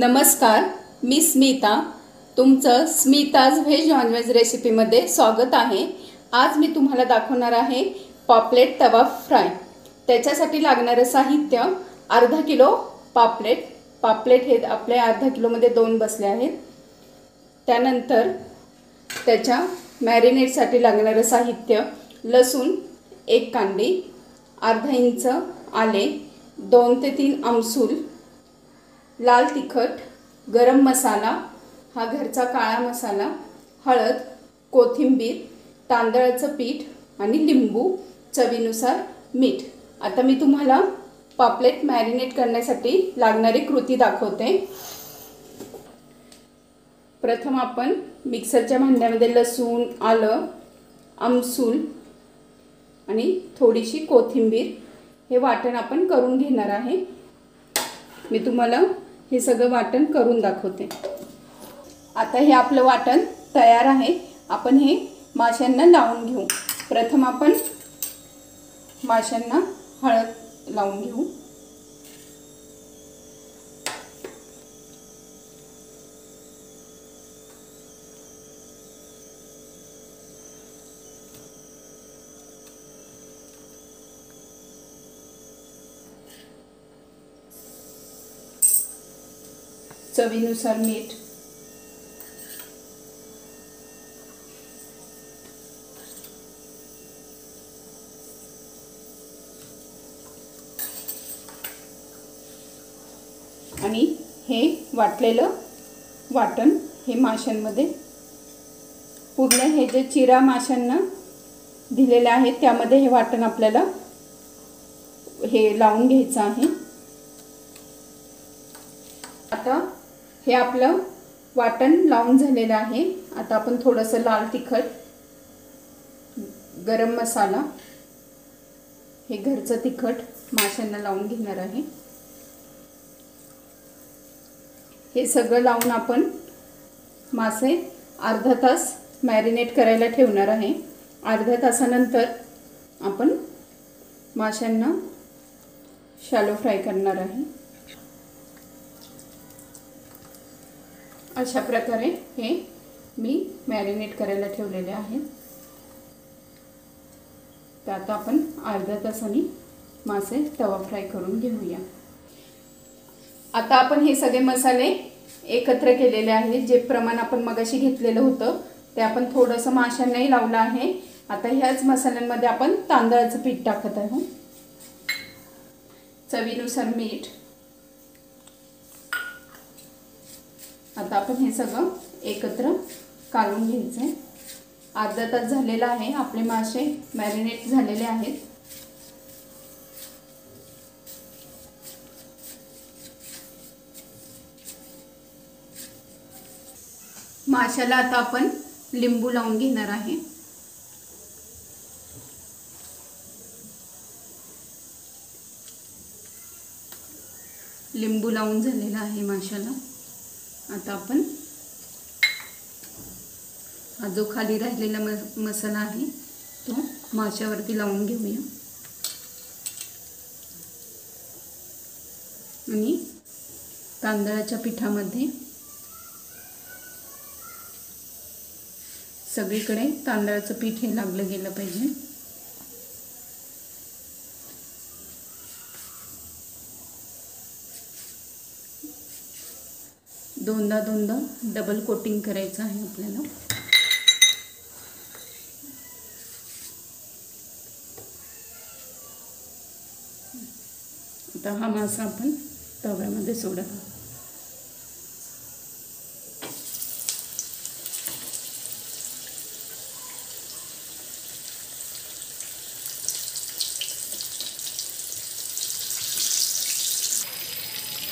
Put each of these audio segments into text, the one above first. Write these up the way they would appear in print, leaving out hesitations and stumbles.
नमस्कार, मी स्मिता. तुमचं Smita's veg non veg रेसिपीमध्ये स्वागत आहे. आज मी तुम्हाला दाखवणार आहे पापलेट तवा फ्राय. त्याच्यासाठी लागणारे साहित्य अर्धा किलो पापलेट. पापलेट हे आपले अर्धा किलोमध्ये 2 बसले आहेत. त्यानंतर त्याच्या मॅरिनेटसाठी लागणारे साहित्य लसूण 1 कांडी, अर्धा इंच आले, 2 ते 3 आमसूल, लाल तिखट, गरम मसाला, हा घरचा काळा मसाला, हळद, कोथिंबीर, तांदळाचं पीठ आणि लिंबू, चवीनुसार मीठ. आता मी तुम्हाला पापलेट मॅरिनेट करण्यासाठी लागणारी कृती दाखवते. प्रथम आपण मिक्सरच्या भांड्यामध्ये लसूण, आलं, आमसूल आणि थोडीशी कोथिंबीर हे वाटण आपण करून घेणार आहे. मी तुम्हाला हे सगळं वाटण करून दाखवते. आता हे आपलं वाटण तयार आहे. आपण हे माशांना लावून घेऊ. प्रथम आपण माशांना हळद लावून घेऊ. चवीनुसार मीठ, आणि हे वाटलेलं वाटण हे माशांमध्ये पूर्ण हे जे चिरा माशांना दिलेले आहेत त्यामध्ये हे वाटण आपल्याला हे लावून घ्यायचं आहे. आता हे आपलं वाटण लावून झालेलं आहे. आता आपण थोडंसं लाल तिखट, गरम मसाला, हे घरचं तिखट माशांना लावून घेणार आहे. हे सगळं लावून आपण मासे अर्धा तास मॅरिनेट करायला ठेवणार आहे. अर्ध्या तासानंतर आपण माशांना शॅलो फ्राय करणार आहे. अशा प्रकारे हे मी मॅरिनेट करायला ठेवलेले आहे. तर आता आपण अर्ध्या तासाने मासे तवा फ्राय करून घेऊया. आता आपण हे सगळे मसाले एकत्र केलेले आहेत. जे प्रमाण आपण मगाशी घेतलेलं होतं ते आपण थोडंसं माशांनाही लावलं आहे. आता ह्याच मसाल्यांमध्ये आपण तांदळाचं पीठ टाकत आहोत. चवीनुसार मीठ. आता आपण हे सगळं एकत्र काढून घ्यायचं आहे. अर्धा तास झालेला आहे. आपले मासे मॅरिनेट झालेले आहेत. माशाला आता आपण लिंबू लावून घेणार आहे. लिंबू लावून झालेला आहे माशाला. आता आपण हा जो खाली राहिलेला मसाला आहे तो माशावरती लावून घेऊया. आणि तांदळाच्या पिठामध्ये सगळीकडे तांदळाचं पीठ हे लागलं गेलं पाहिजे. दोनदा डबल कोटिंग करायचं आहे आपल्याला. आता हा मासा आपण तव्यामध्ये सोडा.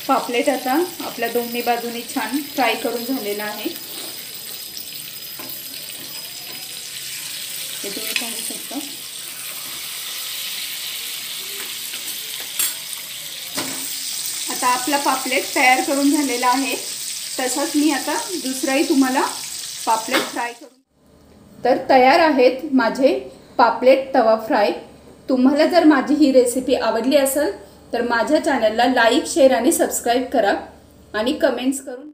पापलेट आता आपल्या दोन्ही बाजूनी छान फ्राय करून झालेला आहे. हे तुम्ही पाहू शकता. आता आपला पापलेट तयार करून झालेला आहे. तसंच मी आता दुसराही तुम्हाला पापलेट फ्राय करून तर तयार आहेत माझे पापलेट तवा फ्राय. तुम्हाला जर माझी ही रेसिपी आवडली असेल तर माझ्या चॅनलला लाईक, शेअर आणि सबस्क्राईब करा. आणि कमेंट्स करून